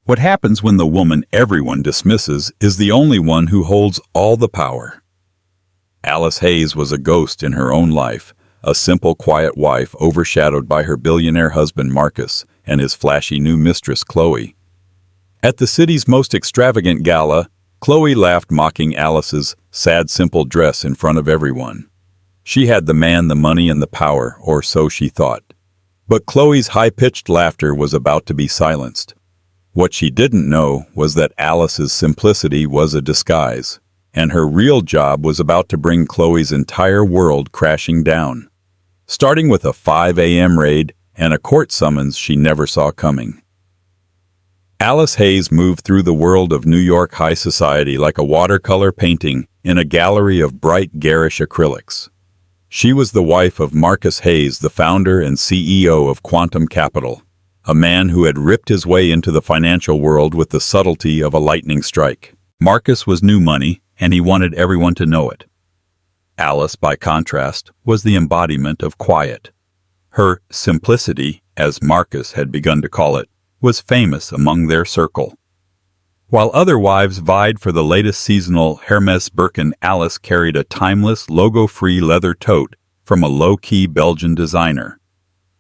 What happens when the woman everyone dismisses is the only one who holds all the power? Alice Hayes was a ghost in her own life, a simple, quiet wife overshadowed by her billionaire husband Marcus and his flashy new mistress Chloe. At the city's most extravagant gala, Chloe laughed, mocking Alice's sad, simple dress in front of everyone. She had the man, the money, and the power, or so she thought. But Chloe's high-pitched laughter was about to be silenced. What she didn't know was that Alice's simplicity was a disguise, and her real job was about to bring Chloe's entire world crashing down, starting with a 5 a.m. raid and a court summons she never saw coming. Alice Hayes moved through the world of New York high society like a watercolor painting in a gallery of bright, garish acrylics. She was the wife of Marcus Hayes, the founder and CEO of Quantum Capital, a man who had ripped his way into the financial world with the subtlety of a lightning strike. Marcus was new money, and he wanted everyone to know it. Alice, by contrast, was the embodiment of quiet. Her simplicity, as Marcus had begun to call it, was famous among their circle. While other wives vied for the latest seasonal Hermes Birkin, Alice carried a timeless, logo-free leather tote from a low-key Belgian designer.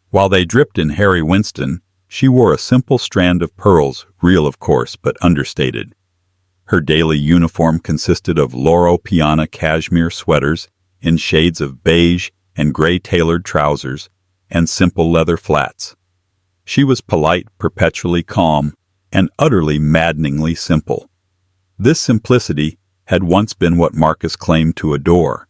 While they dripped in Harry Winston, she wore a simple strand of pearls, real of course, but understated. Her daily uniform consisted of Loro Piana cashmere sweaters in shades of beige and gray tailored trousers and simple leather flats. She was polite, perpetually calm, and utterly maddeningly simple. This simplicity had once been what Marcus claimed to adore.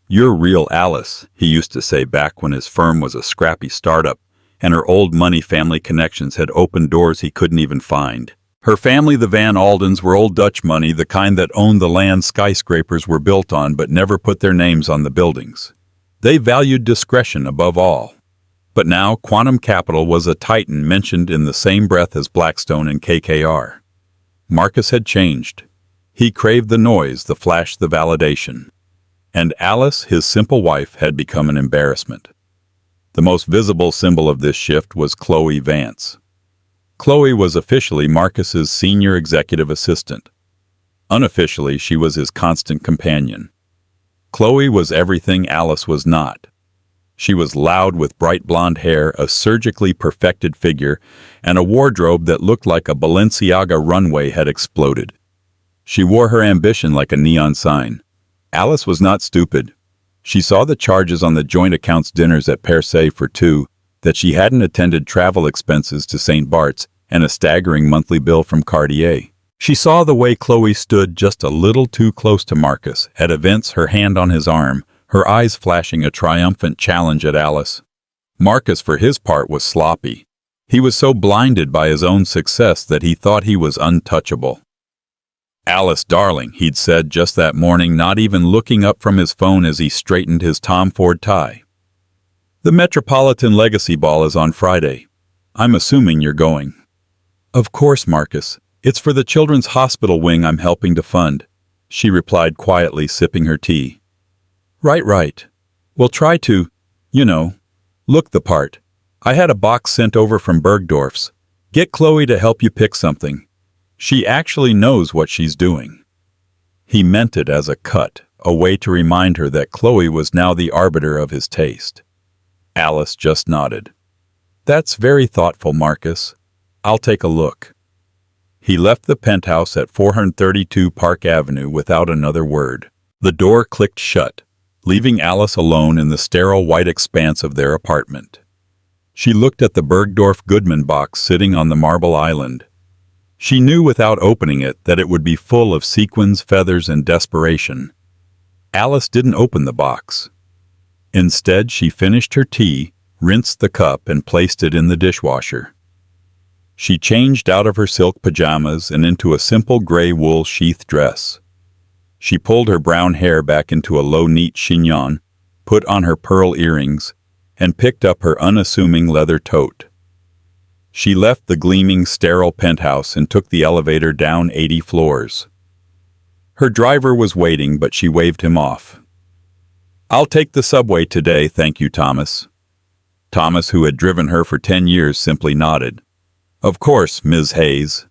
"You're real Alice," he used to say back when his firm was a scrappy startup, and her old money family connections had opened doors he couldn't even find. Her family, the Van Aldens, were old Dutch money, the kind that owned the land skyscrapers were built on but never put their names on the buildings. They valued discretion above all. But now Quantum Capital was a titan mentioned in the same breath as Blackstone and KKR. Marcus had changed. He craved the noise, the flash, the validation. And Alice, his simple wife, had become an embarrassment. The most visible symbol of this shift was Chloe Vance. Chloe was officially Marcus's senior executive assistant. Unofficially, she was his constant companion. Chloe was everything Alice was not. She was loud with bright blonde hair, a surgically perfected figure, and a wardrobe that looked like a Balenciaga runway had exploded. She wore her ambition like a neon sign. Alice was not stupid. She saw the charges on the joint accounts dinners at Per Se for two, that she hadn't attended travel expenses to St. Bart's, and a staggering monthly bill from Cartier. She saw the way Chloe stood just a little too close to Marcus, at events, her hand on his arm, her eyes flashing a triumphant challenge at Alice. Marcus, for his part, was sloppy. He was so blinded by his own success that he thought he was untouchable. "Alice, darling," he'd said just that morning, not even looking up from his phone as he straightened his Tom Ford tie. "The Metropolitan Legacy Ball is on Friday. I'm assuming you're going." "Of course, Marcus. It's for the Children's Hospital wing I'm helping to fund," she replied quietly, sipping her tea. Right. We'll try to, look the part. I had a box sent over from Bergdorf's. Get Chloe to help you pick something. She actually knows what she's doing." He meant it as a cut, a way to remind her that Chloe was now the arbiter of his taste. Alice just nodded. "That's very thoughtful, Marcus. I'll take a look." He left the penthouse at 432 Park Avenue without another word. The door clicked shut, leaving Alice alone in the sterile white expanse of their apartment. She looked at the Bergdorf Goodman box sitting on the marble island. She knew without opening it that it would be full of sequins, feathers, and desperation. Alice didn't open the box. Instead, she finished her tea, rinsed the cup, and placed it in the dishwasher. She changed out of her silk pajamas and into a simple gray wool sheath dress. She pulled her brown hair back into a low, neat chignon, put on her pearl earrings, and picked up her unassuming leather tote. She left the gleaming, sterile penthouse and took the elevator down 80 floors. Her driver was waiting, but she waved him off. "I'll take the subway today, thank you, Thomas." Thomas, who had driven her for 10 years, simply nodded. Of course, Ms. Hayes.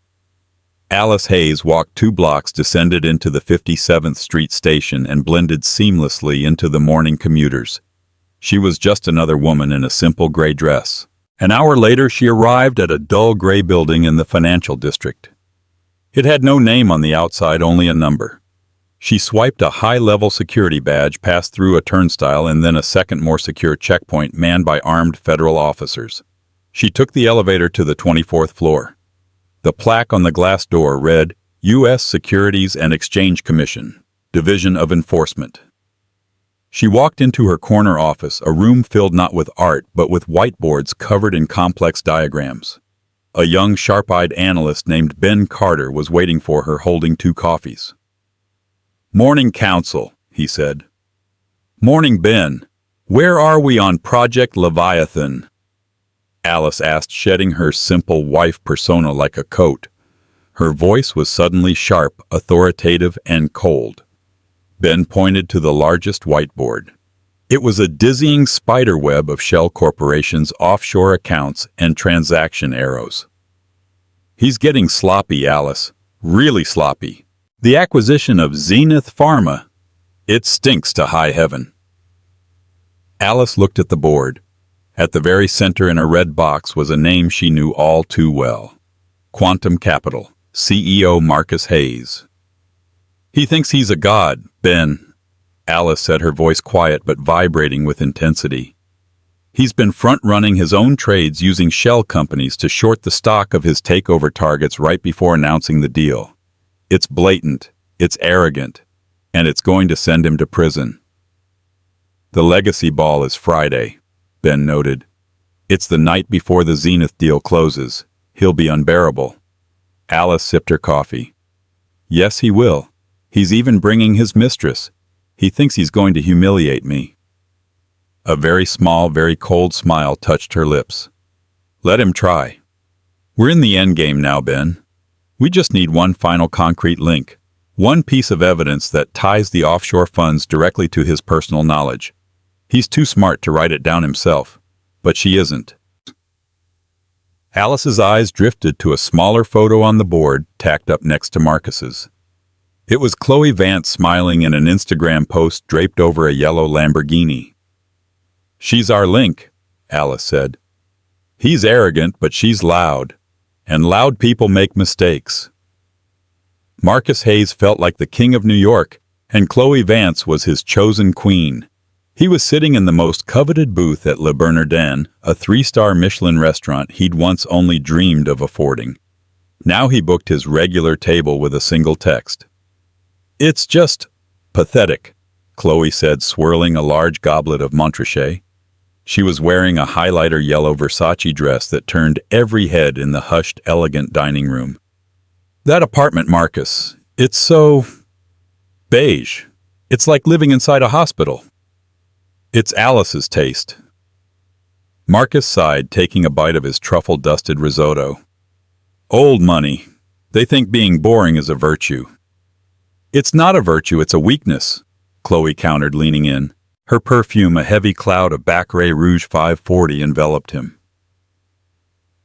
Alice Hayes walked 2 blocks, descended into the 57th Street station, and blended seamlessly into the morning commuters. She was just another woman in a simple gray dress. An hour later, she arrived at a dull gray building in the financial district. It had no name on the outside, only a number. She swiped a high-level security badge, passed through a turnstile, and then a second, more secure checkpoint manned by armed federal officers. She took the elevator to the 24th floor. The plaque on the glass door read, U.S. Securities and Exchange Commission, Division of Enforcement. She walked into her corner office, a room filled not with art but with whiteboards covered in complex diagrams. A young, sharp-eyed analyst named Ben Carter was waiting for her, holding 2 coffees. "Morning, Counsel," he said. "Morning, Ben. Where are we on Project Leviathan?" Alice asked, shedding her simple wife persona like a coat. Her voice was suddenly sharp, authoritative, and cold. Ben pointed to the largest whiteboard. It was a dizzying spiderweb of shell corporations, offshore accounts, and transaction arrows. "He's getting sloppy, Alice. Really sloppy. The acquisition of Zenith Pharma. It stinks to high heaven." Alice looked at the board. At the very center in a red box was a name she knew all too well. Quantum Capital, CEO Marcus Hayes. "He thinks he's a god, Ben," Alice said, her voice quiet but vibrating with intensity. "He's been front-running his own trades using shell companies to short the stock of his takeover targets right before announcing the deal. It's blatant, it's arrogant, and it's going to send him to prison." "The legacy ball is Friday," Ben noted. "It's the night before the Zenith deal closes. He'll be unbearable." Alice sipped her coffee. "Yes, he will. He's even bringing his mistress. He thinks he's going to humiliate me." A very small, very cold smile touched her lips. "Let him try. We're in the endgame now, Ben. We just need one final concrete link, one piece of evidence that ties the offshore funds directly to his personal knowledge. He's too smart to write it down himself, but she isn't." Alice's eyes drifted to a smaller photo on the board, tacked up next to Marcus's. It was Chloe Vance smiling in an Instagram post draped over a yellow Lamborghini. "She's our link," Alice said. "He's arrogant, but she's loud, and loud people make mistakes." Marcus Hayes felt like the king of New York, and Chloe Vance was his chosen queen. He was sitting in the most coveted booth at Le Bernardin, a 3-star Michelin restaurant he'd once only dreamed of affording. Now he booked his regular table with a single text. "It's just pathetic," Chloe said, swirling a large goblet of Montrachet. She was wearing a highlighter yellow Versace dress that turned every head in the hushed, elegant dining room. "That apartment, Marcus, it's so beige. It's like living inside a hospital." "It's Alice's taste." Marcus sighed, taking a bite of his truffle-dusted risotto. "Old money. They think being boring is a virtue." "It's not a virtue, it's a weakness," Chloe countered, leaning in. Her perfume, a heavy cloud of Baccarat Rouge 540, enveloped him.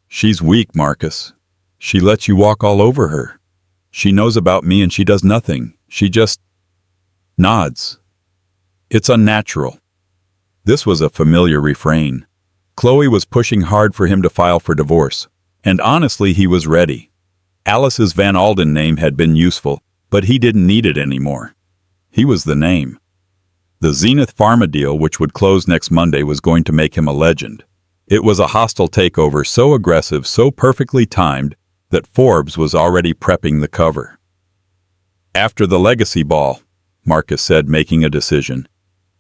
"She's weak, Marcus. She lets you walk all over her. She knows about me and she does nothing. She just nods. It's unnatural." This was a familiar refrain. Chloe was pushing hard for him to file for divorce, and honestly he was ready. Alice's Van Alden name had been useful, but he didn't need it anymore. He was the name. The Zenith Pharma deal, which would close next Monday, was going to make him a legend. It was a hostile takeover, so aggressive, so perfectly timed, that Forbes was already prepping the cover. "After the legacy ball," Marcus said, making a decision.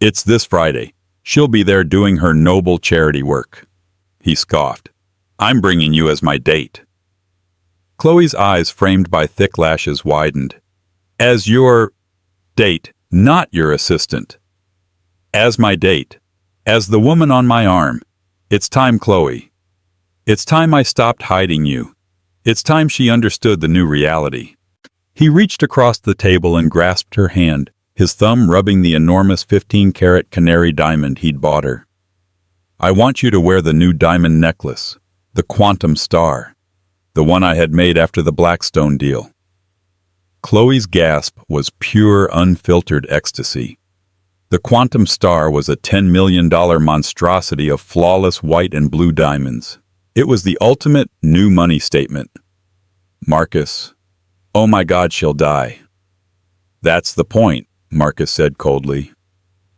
"It's this Friday. She'll be there doing her noble charity work." He scoffed. "I'm bringing you as my date." Chloe's eyes, framed by thick lashes, widened. "As your date, not your assistant." "As my date. As the woman on my arm. It's time, Chloe. It's time I stopped hiding you. It's time she understood the new reality." He reached across the table and grasped her hand, his thumb rubbing the enormous 15-carat canary diamond he'd bought her. "I want you to wear the new diamond necklace, the Quantum Star. The one I had made after the Blackstone deal. Chloe's gasp was pure, unfiltered ecstasy. The Quantum Star was a $10 million monstrosity of flawless white and blue diamonds. It was the ultimate new money statement. Marcus, oh my God, she'll die. That's the point, Marcus said coldly.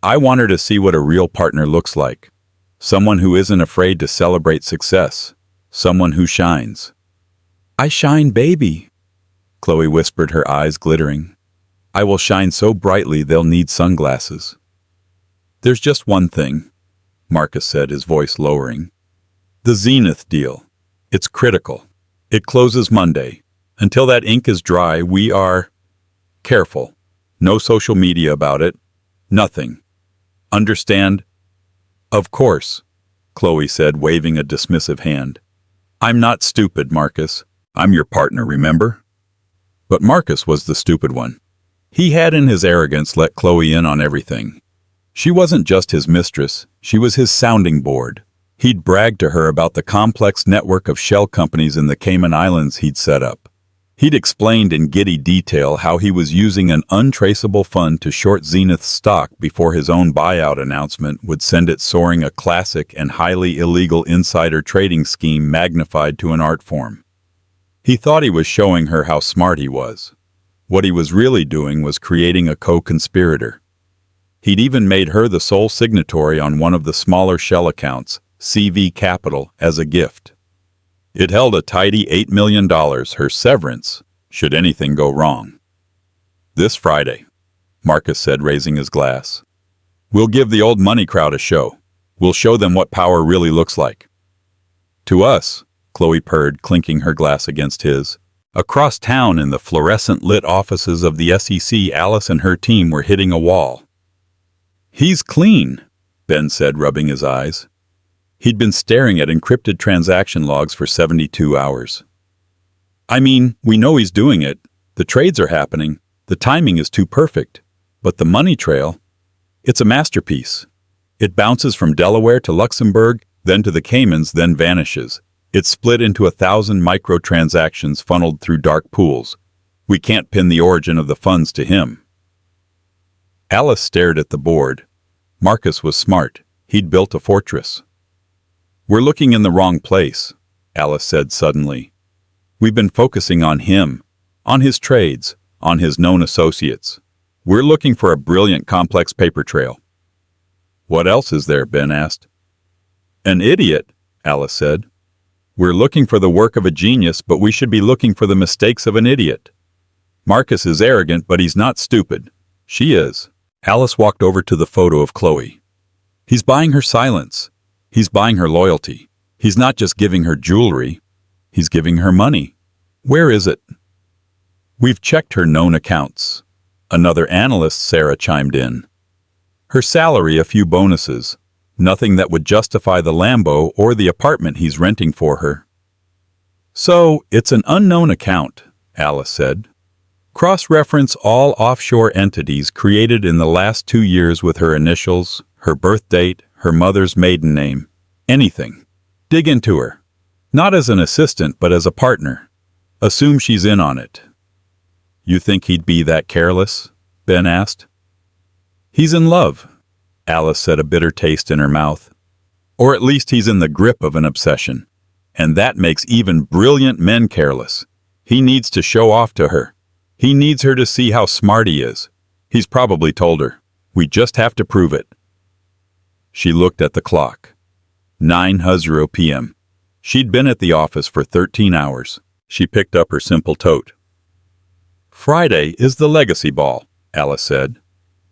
I want her to see what a real partner looks like. Someone who isn't afraid to celebrate success. Someone who shines. I shine, baby, Chloe whispered, her eyes glittering. I will shine so brightly they'll need sunglasses. There's just one thing, Marcus said, his voice lowering. The Zenith deal. It's critical. It closes Monday. Until that ink is dry, we are careful. No social media about it. Nothing. Understand? Of course, Chloe said, waving a dismissive hand. I'm not stupid, Marcus. I'm your partner, remember? But Marcus was the stupid one. He had, in his arrogance, let Chloe in on everything. She wasn't just his mistress, she was his sounding board. He'd bragged to her about the complex network of shell companies in the Cayman Islands he'd set up. He'd explained in giddy detail how he was using an untraceable fund to short Zenith's stock before his own buyout announcement would send it soaring, a classic and highly illegal insider trading scheme magnified to an art form. He thought he was showing her how smart he was. What he was really doing was creating a co-conspirator. He'd even made her the sole signatory on one of the smaller shell accounts, CV Capital, as a gift. It held a tidy $8 million, her severance, should anything go wrong. This Friday, Marcus said, raising his glass. We'll give the old money crowd a show. We'll show them what power really looks like. To us, Chloe purred, clinking her glass against his. Across town in the fluorescent-lit offices of the SEC, Alice and her team were hitting a wall. He's clean, Ben said, rubbing his eyes. He'd been staring at encrypted transaction logs for 72 hours. I mean, we know he's doing it. The trades are happening. The timing is too perfect. But the money trail, it's a masterpiece. It bounces from Delaware to Luxembourg, then to the Caymans, then vanishes. It's split into 1,000 microtransactions funneled through dark pools. We can't pin the origin of the funds to him. Alice stared at the board. Marcus was smart. He'd built a fortress. We're looking in the wrong place, Alice said suddenly. We've been focusing on him, on his trades, on his known associates. We're looking for a brilliant, complex paper trail. What else is there? Ben asked. An idiot, Alice said. We're looking for the work of a genius, but we should be looking for the mistakes of an idiot. Marcus is arrogant, but he's not stupid. She is. Alice walked over to the photo of Chloe. He's buying her silence. He's buying her loyalty. He's not just giving her jewelry. He's giving her money. Where is it? We've checked her known accounts. Another analyst, Sarah, chimed in. Her salary, a few bonuses. Nothing that would justify the Lambo or the apartment he's renting for her. So, it's an unknown account, Alice said. Cross-reference all offshore entities created in the last 2 years with her initials, her birth date, her mother's maiden name. Anything. Dig into her. Not as an assistant, but as a partner. Assume she's in on it. You think he'd be that careless? Ben asked. He's in love, Alice said, a bitter taste in her mouth. Or at least he's in the grip of an obsession. And that makes even brilliant men careless. He needs to show off to her. He needs her to see how smart he is. He's probably told her. We just have to prove it. She looked at the clock. 9:00 p.m. She'd been at the office for 13 hours. She picked up her simple tote. Friday is the legacy ball, Alice said.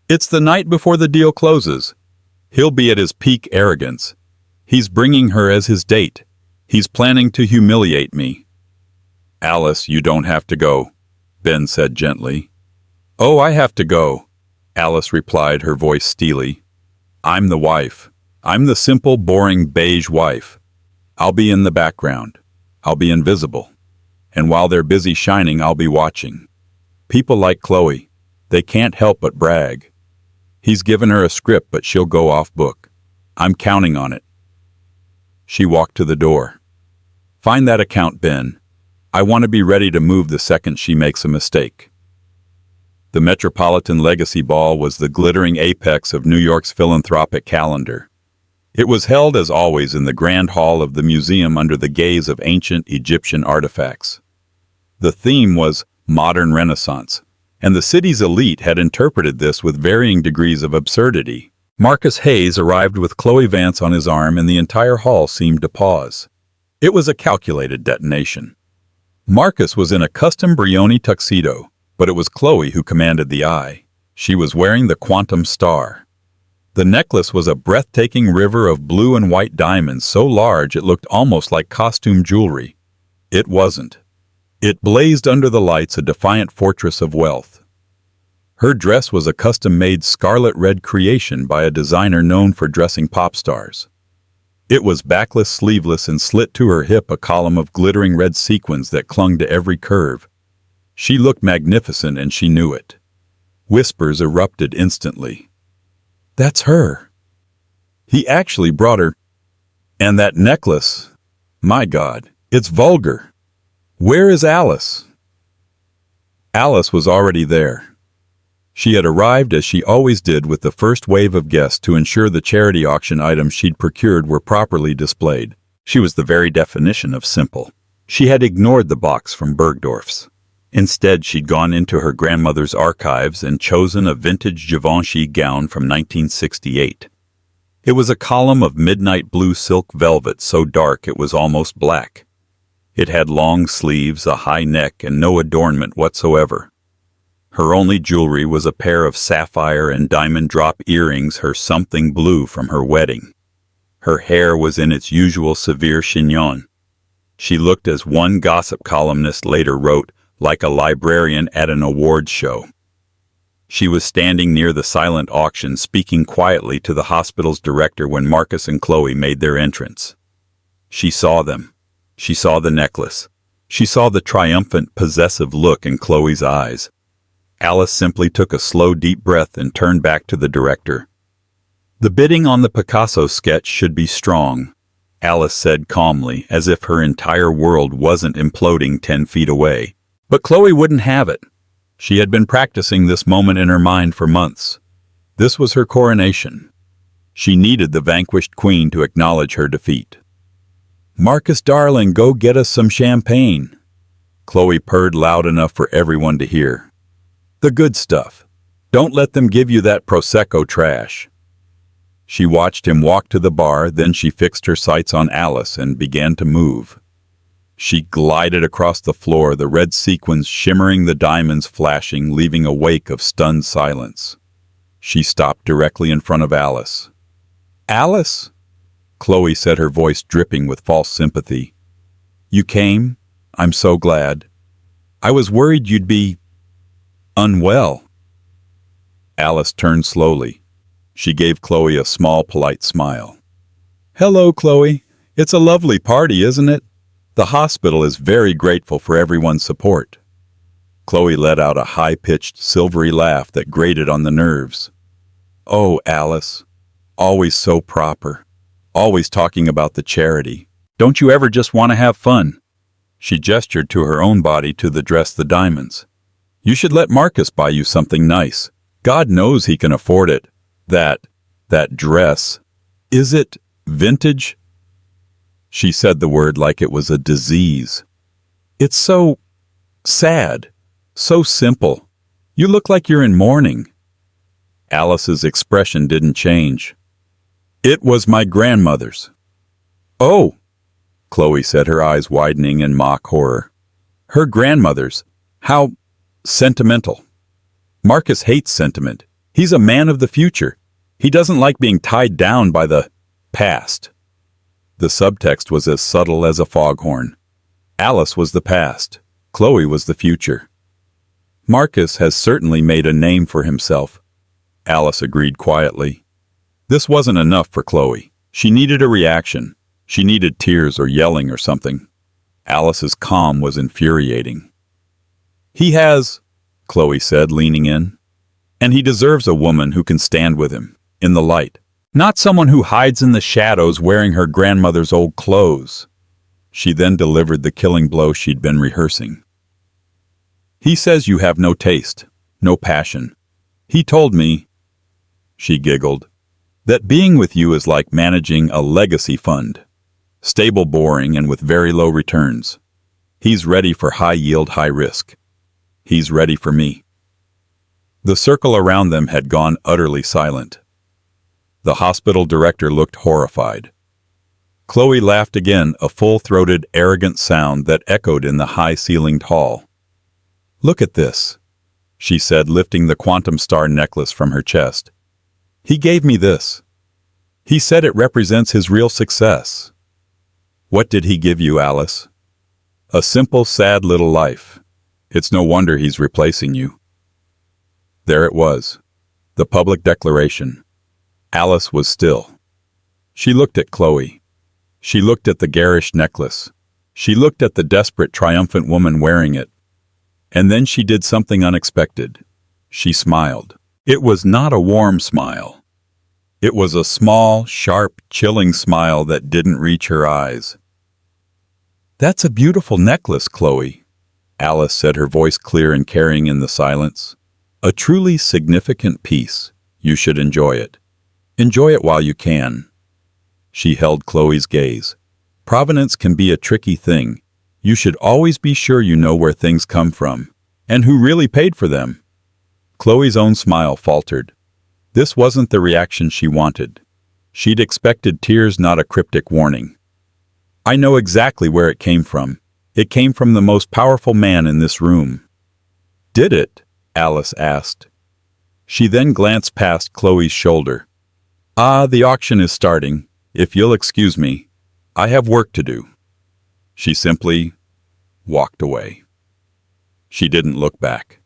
It's the night before the deal closes. He'll be at his peak arrogance. He's bringing her as his date. He's planning to humiliate me. Alice, you don't have to go, Ben said gently. Oh, I have to go, Alice replied, her voice steely. I'm the wife. I'm the simple, boring, beige wife. I'll be in the background. I'll be invisible. And while they're busy shining, I'll be watching. People like Chloe, they can't help but brag. He's given her a script, but she'll go off book. I'm counting on it. She walked to the door. Find that account, Ben. I want to be ready to move the second she makes a mistake. The Metropolitan Legacy Ball was the glittering apex of New York's philanthropic calendar. It was held, as always, in the Grand Hall of the museum under the gaze of ancient Egyptian artifacts. The theme was modern Renaissance, and the city's elite had interpreted this with varying degrees of absurdity. Marcus Hayes arrived with Chloe Vance on his arm, and the entire hall seemed to pause. It was a calculated detonation. Marcus was in a custom Brioni tuxedo, but it was Chloe who commanded the eye. She was wearing the Quantum Star. The necklace was a breathtaking river of blue and white diamonds so large it looked almost like costume jewelry. It wasn't. It blazed under the lights, a defiant fortress of wealth. Her dress was a custom-made scarlet red creation by a designer known for dressing pop stars. It was backless, sleeveless, and slit to her hip, a column of glittering red sequins that clung to every curve. She looked magnificent, and she knew it. Whispers erupted instantly. "That's her. He actually brought her. And that necklace, my God, it's vulgar. Where is Alice?" Alice was already there. She had arrived, as she always did, with the first wave of guests to ensure the charity auction items she'd procured were properly displayed. She was the very definition of simple. She had ignored the box from Bergdorf's. Instead, she'd gone into her grandmother's archives and chosen a vintage Givenchy gown from 1968. It was a column of midnight blue silk velvet so dark it was almost black. It had long sleeves, a high neck, and no adornment whatsoever. Her only jewelry was a pair of sapphire and diamond drop earrings, her something blue from her wedding. Her hair was in its usual severe chignon. She looked, as one gossip columnist later wrote, like a librarian at an awards show. She was standing near the silent auction, speaking quietly to the hospital's director when Marcus and Chloe made their entrance. She saw them. She saw the necklace. She saw the triumphant, possessive look in Chloe's eyes. Alice simply took a slow, deep breath and turned back to the director. "The bidding on the Picasso sketch should be strong," Alice said calmly, as if her entire world wasn't imploding 10 feet away. But Chloe wouldn't have it. She had been practicing this moment in her mind for months. This was her coronation. She needed the vanquished queen to acknowledge her defeat. "Marcus, darling, go get us some champagne," Chloe purred loud enough for everyone to hear. "The good stuff. Don't let them give you that Prosecco trash." She watched him walk to the bar, then she fixed her sights on Alice and began to move. She glided across the floor, the red sequins shimmering, the diamonds flashing, leaving a wake of stunned silence. She stopped directly in front of Alice. "Alice?" Chloe said, her voice dripping with false sympathy. "You came? I'm so glad. I was worried you'd be unwell." Alice turned slowly. She gave Chloe a small, polite smile. "Hello, Chloe. It's a lovely party, isn't it? The hospital is very grateful for everyone's support." Chloe let out a high-pitched, silvery laugh that grated on the nerves. "Oh, Alice. Always so proper. Always talking about the charity. Don't you ever just want to have fun?" She gestured to her own body, to the dress, the diamonds. "You should let Marcus buy you something nice. God knows he can afford it. That dress. Is it vintage?" She said the word like it was a disease. "It's so sad. So simple. You look like you're in mourning." Alice's expression didn't change. "It was my grandmother's." "Oh," Chloe said, her eyes widening in mock horror. "Her grandmother's. How sentimental." "Marcus hates sentiment. He's a man of the future. He doesn't like being tied down by the past." The subtext was as subtle as a foghorn. Alice was the past. Chloe was the future. "Marcus has certainly made a name for himself," Alice agreed quietly. This wasn't enough for Chloe. She needed a reaction. She needed tears or yelling or something. Alice's calm was infuriating. "He has," Chloe said, leaning in. "And he deserves a woman who can stand with him, in the light. Not someone who hides in the shadows wearing her grandmother's old clothes." She then delivered the killing blow she'd been rehearsing. "He says you have no taste, no passion. He told me," she giggled, "that being with you is like managing a legacy fund. Stable, boring, and with very low returns. He's ready for high yield, high risk. He's ready for me." The circle around them had gone utterly silent. The hospital director looked horrified. Chloe laughed again, a full-throated, arrogant sound that echoed in the high-ceilinged hall. "Look at this," she said, lifting the quantum star necklace from her chest. "He gave me this. He said it represents his real success." "What did he give you, Alice?" "A simple, sad little life. It's no wonder he's replacing you." There it was, the public declaration. Alice was still. She looked at Chloe. She looked at the garish necklace. She looked at the desperate, triumphant woman wearing it. And then she did something unexpected. She smiled. It was not a warm smile. It was a small, sharp, chilling smile that didn't reach her eyes. "That's a beautiful necklace, Chloe," Alice said, her voice clear and carrying in the silence. "A truly significant piece. You should enjoy it. Enjoy it while you can." She held Chloe's gaze. "Provenance can be a tricky thing. You should always be sure you know where things come from, and who really paid for them." Chloe's own smile faltered. This wasn't the reaction she wanted. She'd expected tears, not a cryptic warning. "I know exactly where it came from. It came from the most powerful man in this room." "Did it?" Alice asked. She then glanced past Chloe's shoulder. The auction is starting. If you'll excuse me, I have work to do." She simply walked away. She didn't look back.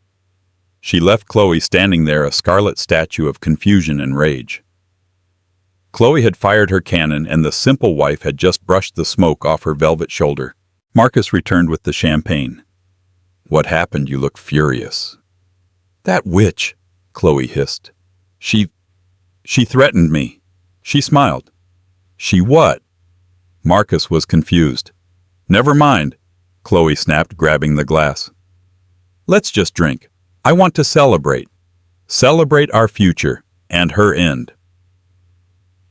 She left Chloe standing there, a scarlet statue of confusion and rage. Chloe had fired her cannon, and the simple wife had just brushed the smoke off her velvet shoulder. Marcus returned with the champagne. "What happened? You look furious." "That witch," Chloe hissed. She threatened me." She smiled. "She what?" Marcus was confused. "Never mind," Chloe snapped, grabbing the glass. "Let's just drink. I want to celebrate. Celebrate our future, and her end."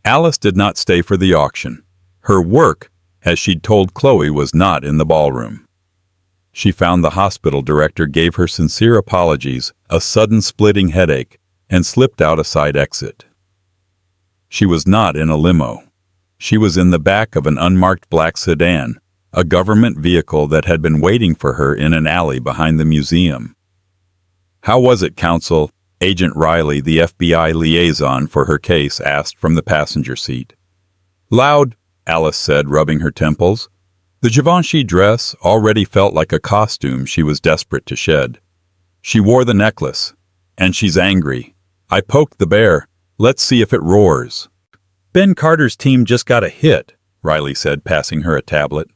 Alice did not stay for the auction. Her work, as she'd told Chloe, was not in the ballroom. She found the hospital director, gave her sincere apologies, a sudden splitting headache, and slipped out a side exit. She was not in a limo. She was in the back of an unmarked black sedan, a government vehicle that had been waiting for her in an alley behind the museum. "How was it, counsel?" Agent Riley, the FBI liaison for her case, asked from the passenger seat. "Loud," Alice said, rubbing her temples. The Givenchy dress already felt like a costume she was desperate to shed. She wore the necklace, and she's angry. "I poked the bear. Let's see if it roars." "Ben Carter's team just got a hit," Riley said, passing her a tablet.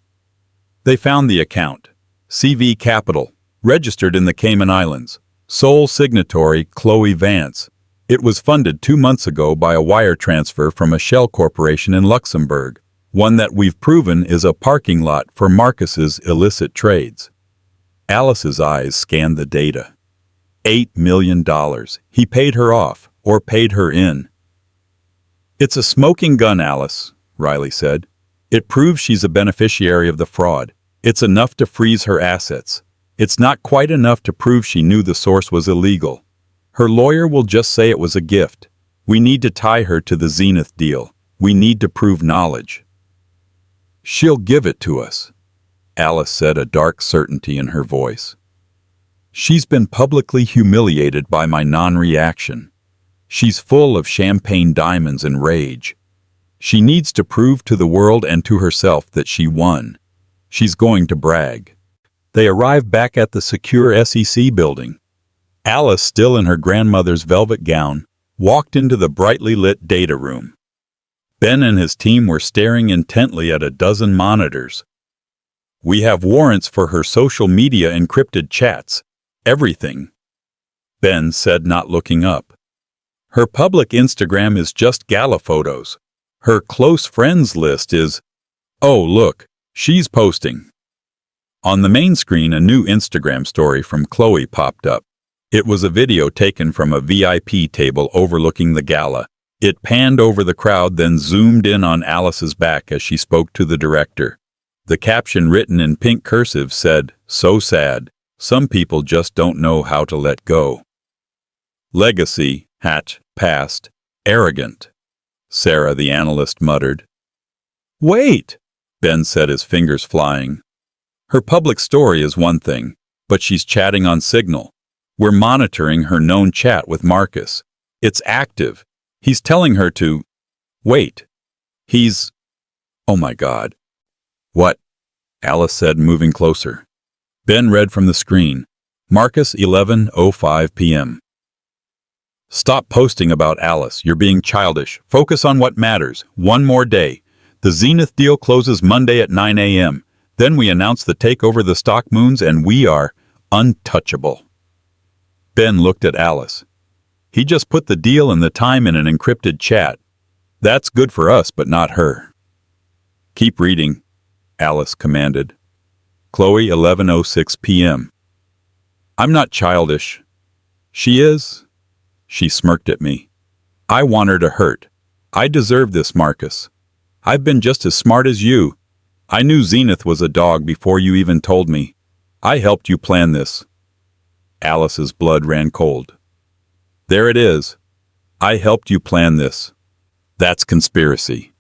"They found the account. CV Capital, registered in the Cayman Islands. Sole signatory, Chloe Vance. It was funded 2 months ago by a wire transfer from a shell corporation in Luxembourg, one that we've proven is a parking lot for Marcus's illicit trades." Alice's eyes scanned the data. $8 million. He paid her off, or paid her in. "It's a smoking gun, Alice," Riley said. "It proves she's a beneficiary of the fraud. It's enough to freeze her assets. It's not quite enough to prove she knew the source was illegal. Her lawyer will just say it was a gift. We need to tie her to the Zenith deal. We need to prove knowledge." "She'll give it to us," Alice said, a dark certainty in her voice. "She's been publicly humiliated by my non-reaction. She's full of champagne diamonds and rage. She needs to prove to the world and to herself that she won. She's going to brag." They arrived back at the secure SEC building. Alice, still in her grandmother's velvet gown, walked into the brightly lit data room. Ben and his team were staring intently at a dozen monitors. "We have warrants for her social media encrypted chats. Everything," Ben said, not looking up. "Her public Instagram is just gala photos. Her close friends list is—" "Oh, look," She's posting. On the main screen, a new Instagram story from Chloe popped up. It was a video taken from a VIP table overlooking the gala. It panned over the crowd, then zoomed in on Alice's back as she spoke to the director. The caption, written in pink cursive, said, "So sad. Some people just don't know how to let go. Legacy, past, arrogant." Sarah, the analyst, muttered. "Wait," Ben said, his fingers flying. "Her public story is one thing, but she's chatting on Signal. We're monitoring her known chat with Marcus. It's active. He's telling her to... Wait. He's... Oh my God." "What?" Alice said, moving closer. Ben read from the screen. Marcus, 11:05 p.m. "Stop posting about Alice. You're being childish. Focus on what matters. One more day. The Zenith deal closes Monday at 9 a.m. Then we announce the takeover of the stock moons and we are untouchable." Ben looked at Alice. "He just put the deal and the time in an encrypted chat. That's good for us, but not her." "Keep reading," Alice commanded. Chloe, 11:06 p.m. "I'm not childish." "She is." She smirked at me. "I want her to hurt. I deserve this, Marcus. I've been just as smart as you. I knew Zenith was a dog before you even told me. I helped you plan this." Alice's blood ran cold. "There it is. I helped you plan this. That's conspiracy."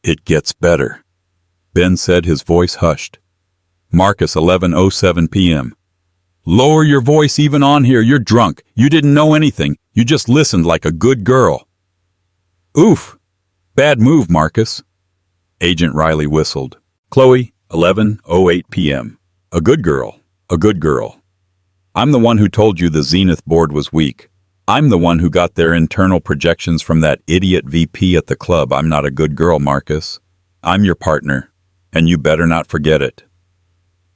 "It gets better," Ben said, his voice hushed. Marcus, 11:07 p.m. "Lower your voice even on here. You're drunk. You didn't know anything. You just listened like a good girl." "Oof. Bad move, Marcus." Agent Riley whistled. Chloe, 11:08 p.m. "A good girl. A good girl. I'm the one who told you the Zenith board was weak. I'm the one who got their internal projections from that idiot VP at the club. I'm not a good girl, Marcus. I'm your partner, and you better not forget it."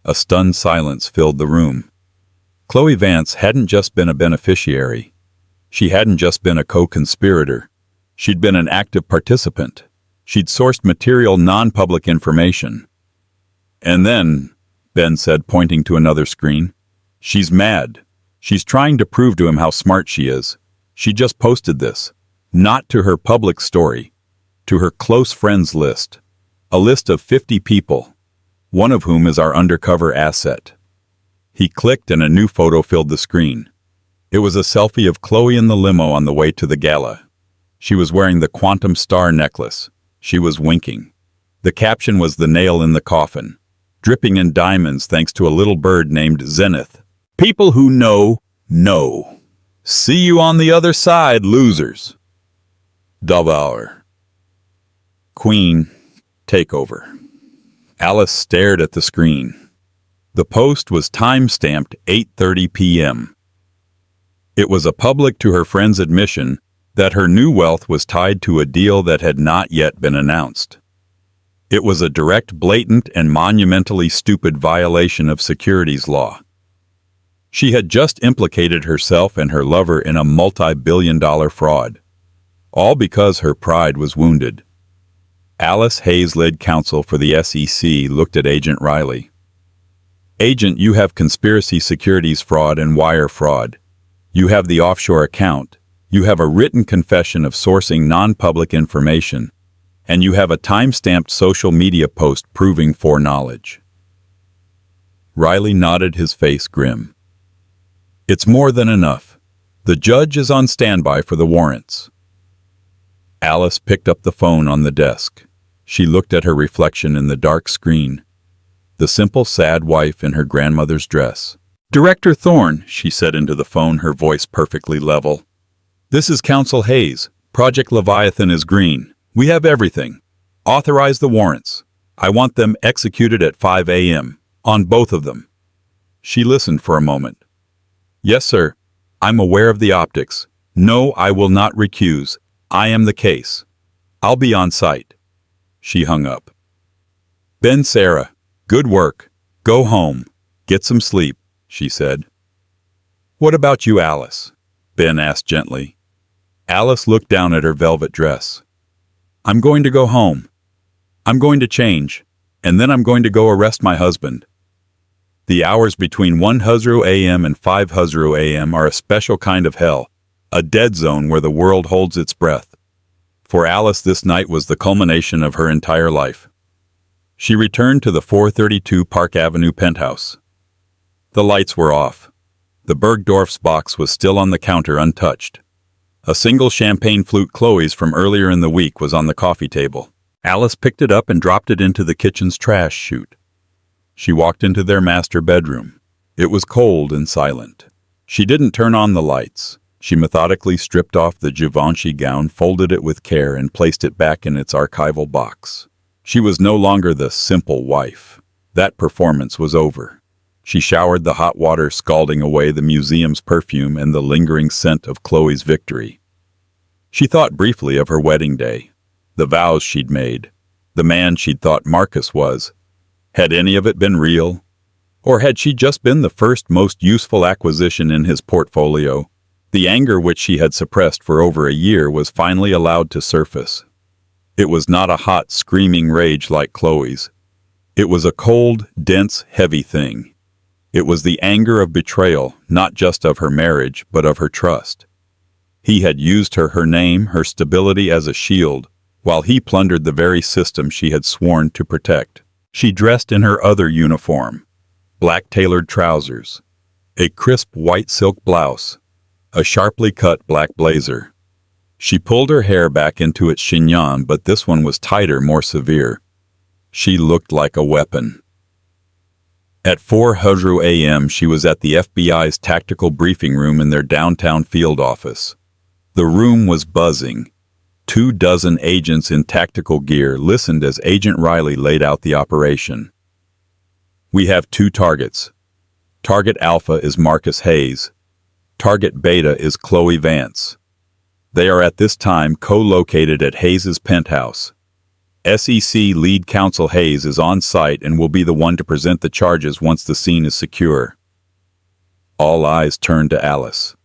A stunned silence filled the room. Chloe Vance hadn't just been a beneficiary. She hadn't just been a co-conspirator. She'd been an active participant. She'd sourced material, non-public information. "And then," Ben said, pointing to another screen, "she's mad. She's trying to prove to him how smart she is. She just posted this. Not to her public story. To her close friends list. A list of 50 people. One of whom is our undercover asset." He clicked and a new photo filled the screen. It was a selfie of Chloe in the limo on the way to the gala. She was wearing the quantum star necklace. She was winking. The caption was the nail in the coffin. Dripping in diamonds thanks to a little bird named Zenith. "People who know. See you on the other side, losers." Devour. Queen. Takeover. Alice stared at the screen. The post was time-stamped 8:30 p.m. It was a public to her friend's admission that her new wealth was tied to a deal that had not yet been announced. It was a direct, blatant, and monumentally stupid violation of securities law. She had just implicated herself and her lover in a multi-billion-dollar fraud, all because her pride was wounded. Alice Hayes, lead counsel for the SEC, looked at Agent Riley. "Agent, you have conspiracy, securities fraud, and wire fraud. You have the offshore account. You have a written confession of sourcing non-public information. And you have a time-stamped social media post proving foreknowledge." Riley nodded, his face grim. "It's more than enough. The judge is on standby for the warrants." Alice picked up the phone on the desk. She looked at her reflection in the dark screen. The simple, sad wife in her grandmother's dress. "Director Thorne," she said into the phone, her voice perfectly level. "This is Counsel Hayes. Project Leviathan is green. We have everything. Authorize the warrants. I want them executed at 5 a.m. on both of them." She listened for a moment. "Yes, sir. I'm aware of the optics. No, I will not recuse. I am the case. I'll be on site." She hung up. "Ben, Sarah, good work. Go home. Get some sleep," she said. "What about you, Alice?" Ben asked gently. Alice looked down at her velvet dress. "I'm going to go home. I'm going to change. And then I'm going to go arrest my husband. The hours between 1:00 a.m. and 5:00 a.m. are a special kind of hell, a dead zone where the world holds its breath. For Alice, this night was the culmination of her entire life. She returned to the 432 Park Avenue penthouse. The lights were off. The Bergdorf's box was still on the counter untouched. A single champagne flute, Chloe's from earlier in the week, was on the coffee table. Alice picked it up and dropped it into the kitchen's trash chute. She walked into their master bedroom. It was cold and silent. She didn't turn on the lights. She methodically stripped off the Givenchy gown, folded it with care, and placed it back in its archival box. She was no longer the simple wife. That performance was over. She showered the hot water, scalding away the museum's perfume and the lingering scent of Chloe's victory. She thought briefly of her wedding day, the vows she'd made, the man she'd thought Marcus was. Had any of it been real? Or had she just been the first most useful acquisition in his portfolio? The anger which she had suppressed for over a year was finally allowed to surface. It was not a hot, screaming rage like Chloe's. It was a cold, dense, heavy thing. It was the anger of betrayal, not just of her marriage, but of her trust. He had used her name, her stability as a shield, while he plundered the very system she had sworn to protect. She dressed in her other uniform, black tailored trousers, a crisp white silk blouse, a sharply cut black blazer. She pulled her hair back into its chignon, but this one was tighter, more severe. She looked like a weapon. At 4:00 a.m., she was at the FBI's tactical briefing room in their downtown field office. The room was buzzing. 24 agents in tactical gear listened as Agent Riley laid out the operation. We have 2 targets. Target Alpha is Marcus Hayes. Target Beta is Chloe Vance. They are at this time co-located at Hayes's penthouse. SEC lead counsel Hayes is on site and will be the one to present the charges once the scene is secure. All eyes turned to Alice.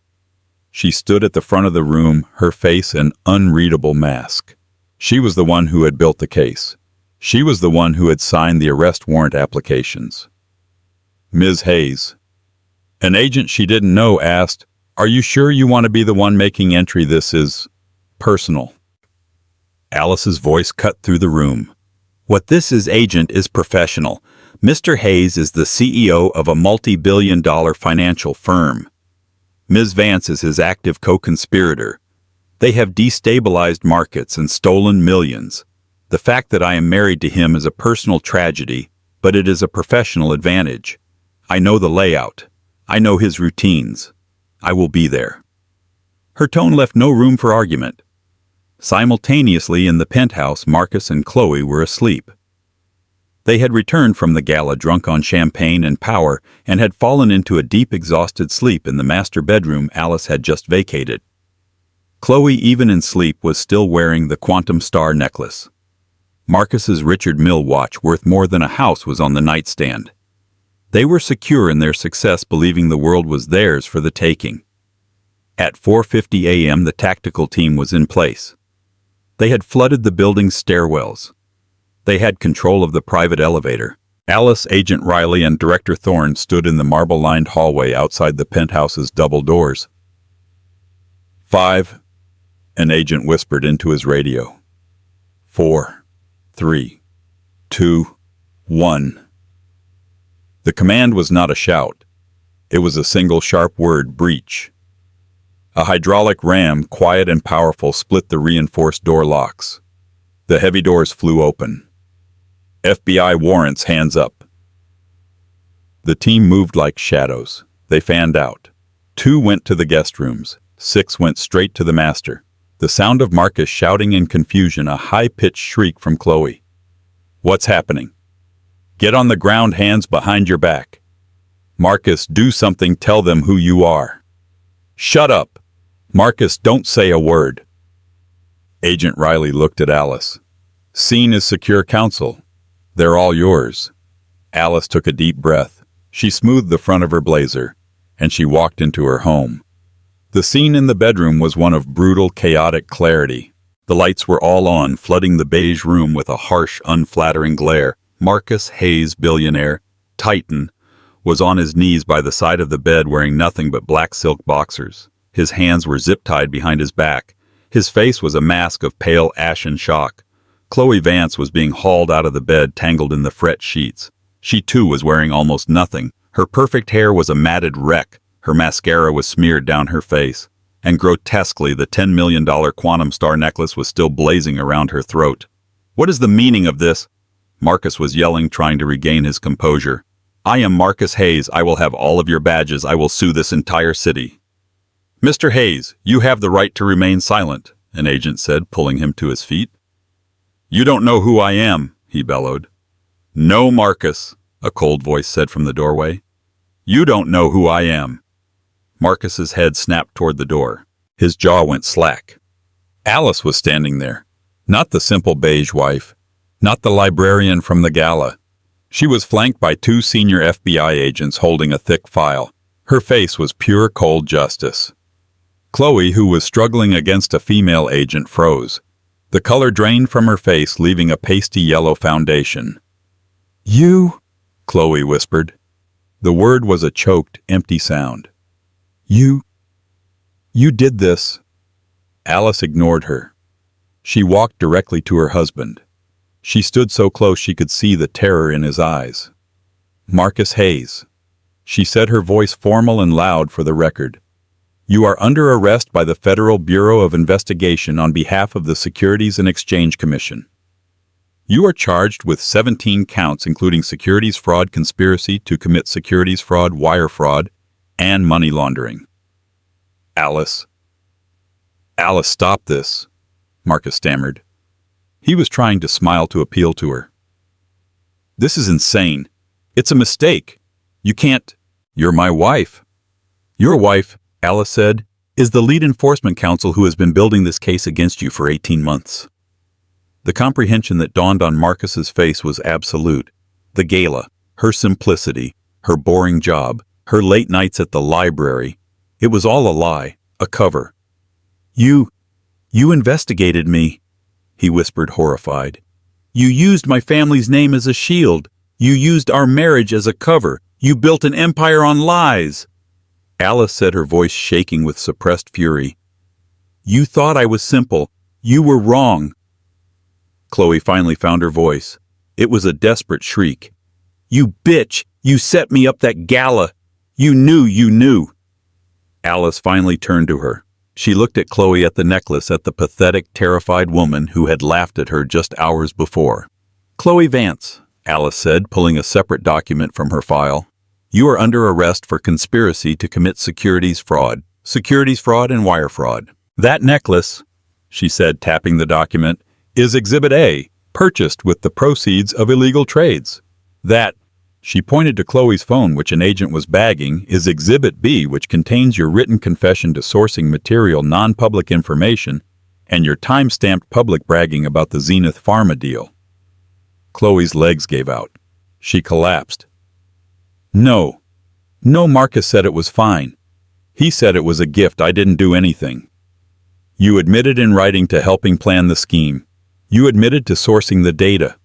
She stood at the front of the room, her face an unreadable mask. She was the one who had built the case. She was the one who had signed the arrest warrant applications. Ms. Hayes. An agent she didn't know asked, "Are you sure you want to be the one making entry? This is personal." Alice's voice cut through the room. "What this is, agent, is professional. Mr. Hayes is the CEO of a multi-billion-dollar financial firm. Ms. Vance is his active co-conspirator. They have destabilized markets and stolen millions. The fact that I am married to him is a personal tragedy, but it is a professional advantage. I know the layout. I know his routines. I will be there." Her tone left no room for argument. Simultaneously in the penthouse, Marcus and Chloe were asleep. They had returned from the gala drunk on champagne and power and had fallen into a deep, exhausted sleep in the master bedroom Alice had just vacated. Chloe, even in sleep, was still wearing the Quantum Star necklace. Marcus's Richard Mille watch, worth more than a house, was on the nightstand. They were secure in their success, believing the world was theirs for the taking. At 4:50 a.m., the tactical team was in place. They had flooded the building's stairwells. They had control of the private elevator. Alice, Agent Riley, and Director Thorne stood in the marble-lined hallway outside the penthouse's double doors. 5, an agent whispered into his radio. 4, 3, 2, 1. The command was not a shout. It was a single sharp word: breach. A hydraulic ram, quiet and powerful, split the reinforced door locks. The heavy doors flew open. FBI warrants, hands up. The team moved like shadows. They fanned out. 2 went to the guest rooms. 6 went straight to the master. The sound of Marcus shouting in confusion, a high-pitched shriek from Chloe. "What's happening? Get on the ground, hands behind your back. Marcus, do something, tell them who you are." "Shut up! Marcus, don't say a word." Agent Riley looked at Alice. "Scene is secure, counsel. They're all yours." Alice took a deep breath. She smoothed the front of her blazer, and she walked into her home. The scene in the bedroom was one of brutal, chaotic clarity. The lights were all on, flooding the beige room with a harsh, unflattering glare. Marcus Hayes, billionaire, Titan, was on his knees by the side of the bed wearing nothing but black silk boxers. His hands were zip-tied behind his back. His face was a mask of pale ashen shock. Chloe Vance was being hauled out of the bed, tangled in the fret sheets. She too was wearing almost nothing. Her perfect hair was a matted wreck. Her mascara was smeared down her face. And grotesquely, the $10 million quantum star necklace was still blazing around her throat. "What is the meaning of this?" Marcus was yelling, trying to regain his composure. "I am Marcus Hayes. I will have all of your badges. I will sue this entire city." "Mr. Hayes, you have the right to remain silent," an agent said, pulling him to his feet. "You don't know who I am," he bellowed. "No, Marcus," a cold voice said from the doorway. "You don't know who I am." Marcus's head snapped toward the door. His jaw went slack. Alice was standing there. Not the simple beige wife. Not the librarian from the gala. She was flanked by two senior FBI agents holding a thick file. Her face was pure cold justice. Chloe, who was struggling against a female agent, froze. The color drained from her face, leaving a pasty yellow foundation. "You?" Chloe whispered. The word was a choked, empty sound. You did this." Alice ignored her. She walked directly to her husband. She stood so close she could see the terror in his eyes. "Marcus Hayes," she said, her voice formal and loud for the record. "You are under arrest by the Federal Bureau of Investigation on behalf of the Securities and Exchange Commission. You are charged with 17 counts, including securities fraud, conspiracy to commit securities fraud, wire fraud, and money laundering." Alice, stop this," Marcus stammered. He was trying to smile to appeal to her. "This is insane. It's a mistake. You can't. You're my wife." "Your wife," Alice said, "is the lead enforcement counsel who has been building this case against you for 18 months. The comprehension that dawned on Marcus's face was absolute. The gala, her simplicity, her boring job, her late nights at the library, it was all a lie, a cover. You investigated me," he whispered, horrified. "You used my family's name as a shield. You used our marriage as a cover. You built an empire on lies." Alice said, her voice shaking with suppressed fury. "You thought I was simple. You were wrong." Chloe finally found her voice. It was a desperate shriek. "You bitch! You set me up that gala! You knew! Alice finally turned to her. She looked at Chloe, at the necklace, at the pathetic, terrified woman who had laughed at her just hours before. "Chloe Vance," Alice said, pulling a separate document from her file. "You are under arrest for conspiracy to commit securities fraud and wire fraud. That necklace," she said, tapping the document, "is Exhibit A, purchased with the proceeds of illegal trades. That," she pointed to Chloe's phone, which an agent was bagging, "is Exhibit B, which contains your written confession to sourcing material non-public information and your time-stamped public bragging about the Zenith Pharma deal." Chloe's legs gave out. She collapsed. No, Marcus said it was fine. He said it was a gift. I didn't do anything." "You admitted in writing to helping plan the scheme. You admitted to sourcing the data.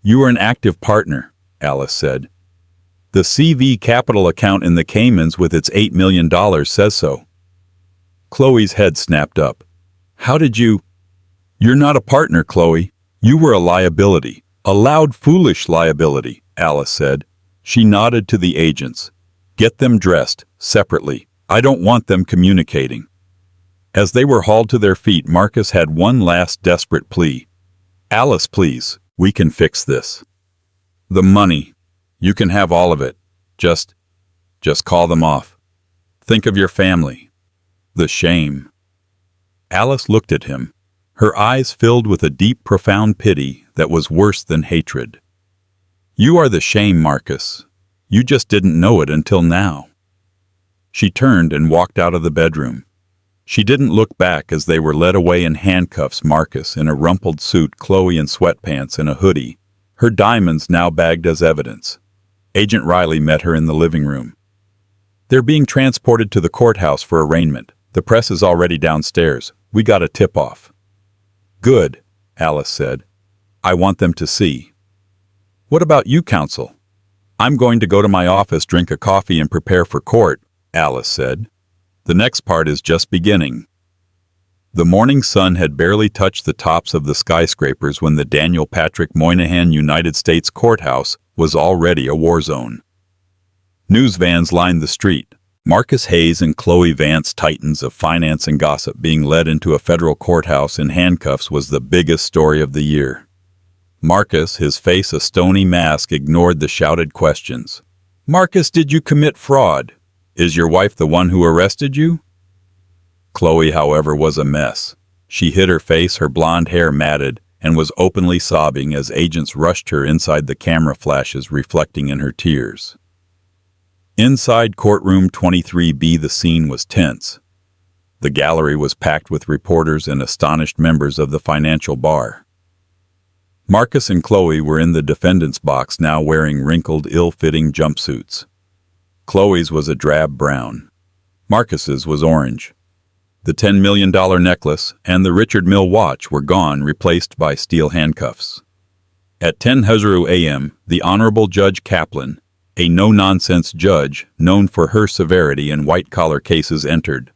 You were an active partner," Alice said. "The CV Capital account in the Caymans with its $8 million says so." Chloe's head snapped up. "How did you—" "You're not a partner, Chloe. You were a liability. A loud, foolish liability," Alice said. She nodded to the agents. "Get them dressed, separately. I don't want them communicating." As they were hauled to their feet, Marcus had one last desperate plea. "Alice, please, we can fix this. The money. You can have all of it. Just call them off. Think of your family. The shame." Alice looked at him, her eyes filled with a deep, profound pity that was worse than hatred. "You are the shame, Marcus. You just didn't know it until now." She turned and walked out of the bedroom. She didn't look back as they were led away in handcuffs, Marcus in a rumpled suit, Chloe in sweatpants and a hoodie, her diamonds now bagged as evidence. Agent Riley met her in the living room. "They're being transported to the courthouse for arraignment. The press is already downstairs. We got a tip-off." "Good," Alice said. "I want them to see." What about you, counsel? I'm going to go to my office, drink a coffee, and prepare for court, Alice said. The next part is just beginning. The morning sun had barely touched the tops of the skyscrapers when the Daniel Patrick Moynihan United States Courthouse was already a war zone. News vans lined the street. Marcus Hayes and Chloe Vance, titans of finance and gossip, being led into a federal courthouse in handcuffs was the biggest story of the year. Marcus, his face a stony mask, ignored the shouted questions. "Marcus, did you commit fraud? Is your wife the one who arrested you?" Chloe, however, was a mess. She hid her face, her blonde hair matted, and was openly sobbing as agents rushed her inside, the camera flashes reflecting in her tears. Inside courtroom 23B, the scene was tense. The gallery was packed with reporters and astonished members of the financial bar. Marcus and Chloe were in the defendant's box, now wearing wrinkled, ill-fitting jumpsuits. Chloe's was a drab brown. Marcus's was orange. The $10 million necklace and the Richard Mille watch were gone, replaced by steel handcuffs. At 10:00 a.m., the Honorable Judge Kaplan, a no-nonsense judge known for her severity in white-collar cases, entered.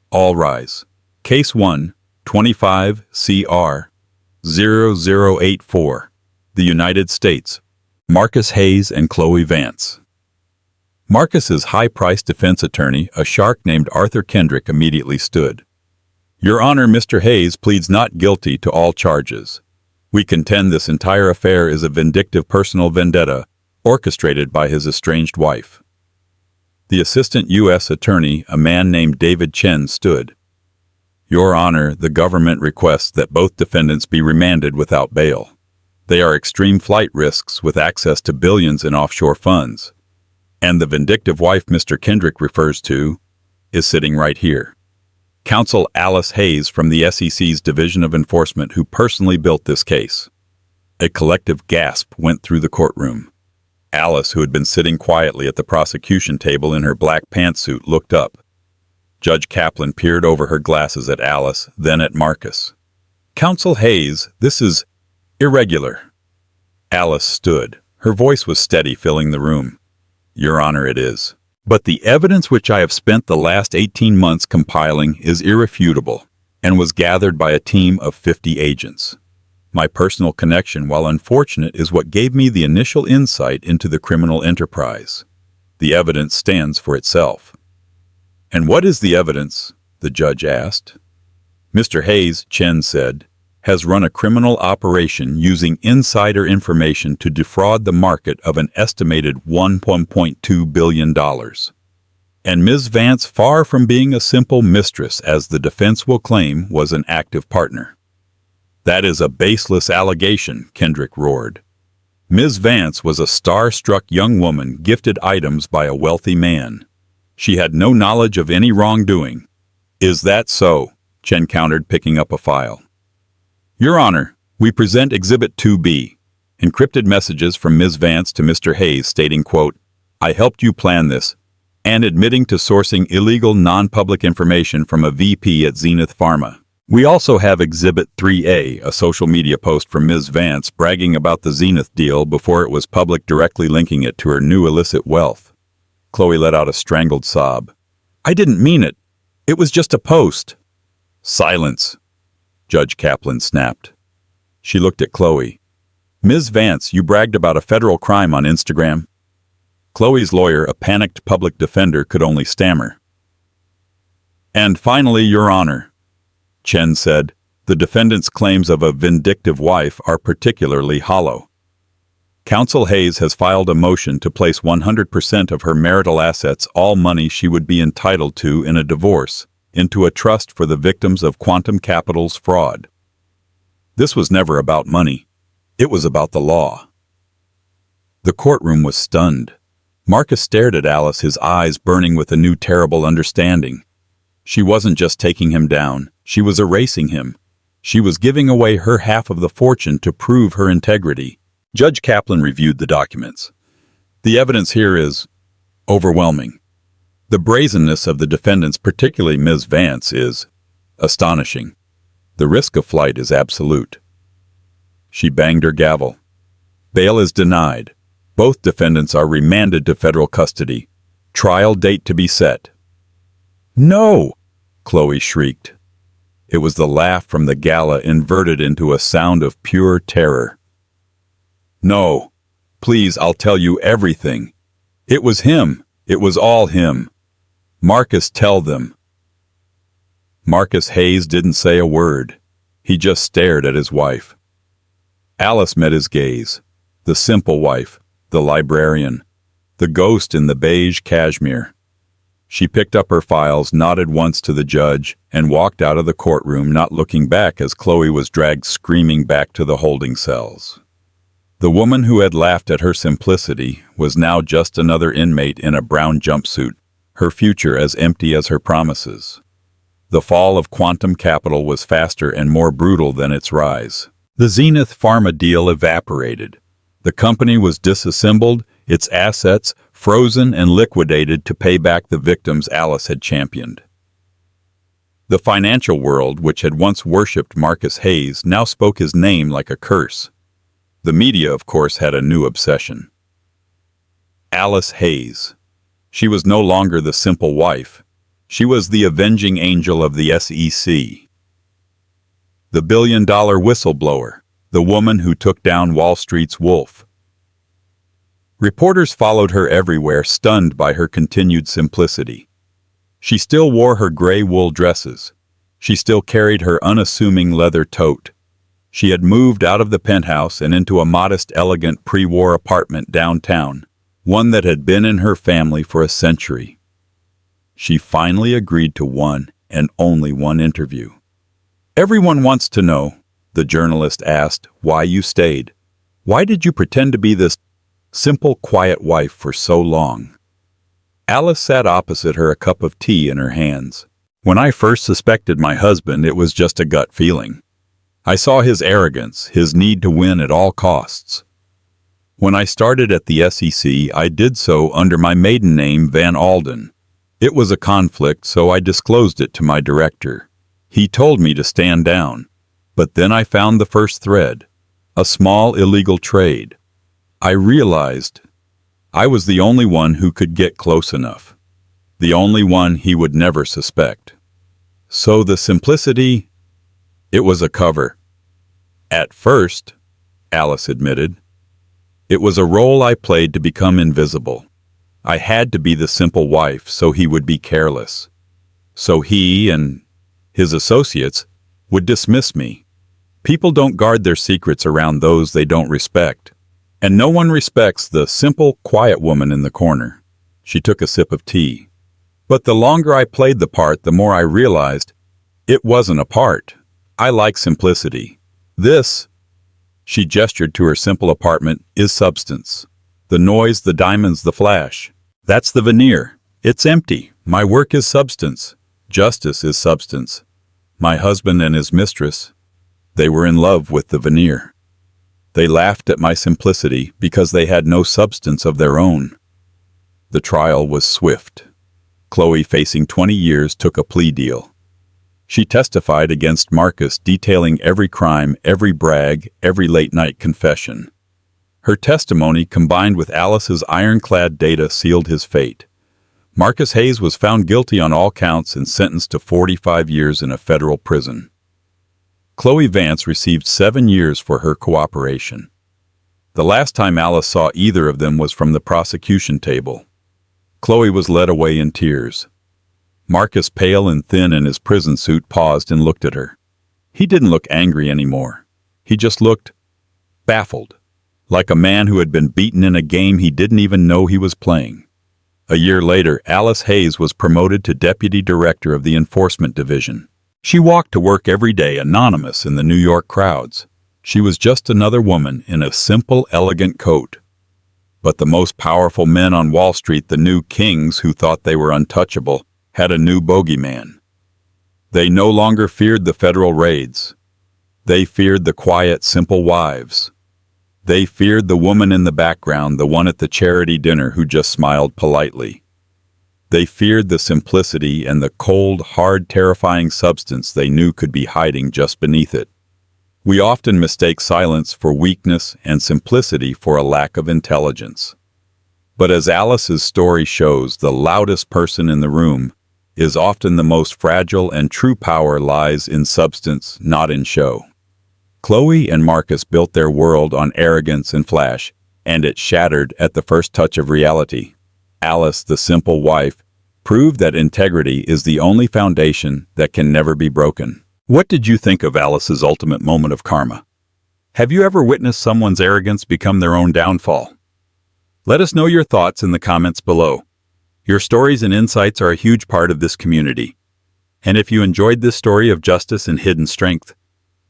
All rise. Case 1, 25 CR 0084. The United States. Marcus Hayes and Chloe Vance. Marcus's high-priced defense attorney, a shark named Arthur Kendrick, immediately stood. "Your Honor, Mr. Hayes pleads not guilty to all charges. We contend this entire affair is a vindictive personal vendetta orchestrated by his estranged wife." The assistant U.S. attorney, a man named David Chen, stood. "Your Honor, the government requests that both defendants be remanded without bail. They are extreme flight risks with access to billions in offshore funds. And the vindictive wife Mr. Kendrick refers to is sitting right here. Counsel Alice Hayes from the SEC's Division of Enforcement, who personally built this case." A collective gasp went through the courtroom. Alice, who had been sitting quietly at the prosecution table in her black pantsuit, looked up. Judge Kaplan peered over her glasses at Alice, then at Marcus. "Counsel Hayes, this is irregular." Alice stood. Her voice was steady, filling the room. "Your Honor, it is. But the evidence which I have spent the last 18 months compiling is irrefutable and was gathered by a team of 50 agents. My personal connection, while unfortunate, is what gave me the initial insight into the criminal enterprise. The evidence stands for itself." "And what is the evidence?" the judge asked. "Mr. Hayes," Chen said, "has run a criminal operation using insider information to defraud the market of an estimated $1.2 billion. And Ms. Vance, far from being a simple mistress, as the defense will claim, was an active partner." "That is a baseless allegation," Kendrick roared. "Ms. Vance was a star-struck young woman gifted items by a wealthy man. She had no knowledge of any wrongdoing." "Is that so?" Chen countered, picking up a file. "Your Honor, we present Exhibit 2B, encrypted messages from Ms. Vance to Mr. Hayes stating, quote, 'I helped you plan this,' and admitting to sourcing illegal non-public information from a VP at Zenith Pharma. We also have Exhibit 3A, a social media post from Ms. Vance bragging about the Zenith deal before it was public, directly linking it to her new illicit wealth." Chloe let out a strangled sob. "I didn't mean it. It was just a post." "Silence," Judge Kaplan snapped. She looked at Chloe. "Ms. Vance, you bragged about a federal crime on Instagram." Chloe's lawyer, a panicked public defender, could only stammer. "And finally, Your Honor," Chen said, "the defendant's claims of a vindictive wife are particularly hollow. Counsel Hayes has filed a motion to place 100% of her marital assets, all money she would be entitled to in a divorce, into a trust for the victims of Quantum Capital's fraud. This was never about money. It was about the law." The courtroom was stunned. Marcus stared at Alice, his eyes burning with a new terrible understanding. She wasn't just taking him down, she was erasing him. She was giving away her half of the fortune to prove her integrity. Judge Kaplan reviewed the documents. "The evidence here is overwhelming. The brazenness of the defendants, particularly Ms. Vance, is astonishing. The risk of flight is absolute." She banged her gavel. Bail is denied. Both defendants are remanded to federal custody. Trial date to be set. No! Chloe shrieked. It was the laugh from the gala inverted into a sound of pure terror. No. Please, I'll tell you everything. It was him. It was all him. Marcus, tell them. Marcus Hayes didn't say a word. He just stared at his wife. Alice met his gaze. The simple wife, the librarian, the ghost in the beige cashmere. She picked up her files, nodded once to the judge, and walked out of the courtroom, not looking back as Chloe was dragged screaming back to the holding cells. The woman who had laughed at her simplicity was now just another inmate in a brown jumpsuit, her future as empty as her promises. The fall of quantum capital was faster and more brutal than its rise. The Zenith Pharma deal evaporated. The company was disassembled, its assets frozen and liquidated to pay back the victims Alice had championed. The financial world, which had once worshipped Marcus Hayes, now spoke his name like a curse. The media, of course, had a new obsession. Alice Hayes. She was no longer the simple wife. She was the avenging angel of the SEC. The billion-dollar whistleblower, the woman who took down Wall Street's wolf. Reporters followed her everywhere, stunned by her continued simplicity. She still wore her gray wool dresses. She still carried her unassuming leather tote. She had moved out of the penthouse and into a modest, elegant pre-war apartment downtown, one that had been in her family for a century. She finally agreed to one and only one interview. "Everyone wants to know," the journalist asked, "why you stayed. Why did you pretend to be this simple, quiet wife for so long?" Alice sat opposite her, a cup of tea in her hands. "When I first suspected my husband, it was just a gut feeling. I saw his arrogance, his need to win at all costs. When I started at the SEC, I did so under my maiden name, Van Alden. It was a conflict, so I disclosed it to my director. He told me to stand down. But then I found the first thread, a small illegal trade. I realized I was the only one who could get close enough, the only one he would never suspect. So the simplicity, it was a cover. At first," Alice admitted, "it was a role I played to become invisible. I had to be the simple wife so he would be careless. So he and his associates would dismiss me. People don't guard their secrets around those they don't respect. And no one respects the simple, quiet woman in the corner." She took a sip of tea. "But the longer I played the part, the more I realized it wasn't a part. I like simplicity. This," she gestured to her simple apartment, "is substance. The noise, the diamonds, the flash. That's the veneer. It's empty. My work is substance. Justice is substance. My husband and his mistress, they were in love with the veneer. They laughed at my simplicity because they had no substance of their own." The trial was swift. Chloe, facing 20 years, took a plea deal. She testified against Marcus, detailing every crime, every brag, every late-night confession. Her testimony, combined with Alice's ironclad data, sealed his fate. Marcus Hayes was found guilty on all counts and sentenced to 45 years in a federal prison. Chloe Vance received 7 years for her cooperation. The last time Alice saw either of them was from the prosecution table. Chloe was led away in tears. Marcus, pale and thin in his prison suit, paused and looked at her. He didn't look angry anymore. He just looked baffled, like a man who had been beaten in a game he didn't even know he was playing. A year later, Alice Hayes was promoted to deputy director of the enforcement division. She walked to work every day, anonymous in the New York crowds. She was just another woman in a simple, elegant coat. But the most powerful men on Wall Street, the new kings who thought they were untouchable, had a new bogeyman. They no longer feared the federal raids. They feared the quiet, simple wives. They feared the woman in the background, the one at the charity dinner who just smiled politely. They feared the simplicity and the cold, hard, terrifying substance they knew could be hiding just beneath it. We often mistake silence for weakness and simplicity for a lack of intelligence. But as Alice's story shows, the loudest person in the room is often the most fragile, and true power lies in substance, not in show. Chloe and Marcus built their world on arrogance and flash, and it shattered at the first touch of reality. Alice, the simple wife, proved that integrity is the only foundation that can never be broken. What did you think of Alice's ultimate moment of karma? Have you ever witnessed someone's arrogance become their own downfall? Let us know your thoughts in the comments below. Your stories and insights are a huge part of this community. And if you enjoyed this story of justice and hidden strength,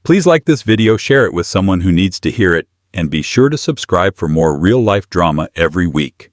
please like this video, share it with someone who needs to hear it, and be sure to subscribe for more real-life drama every week.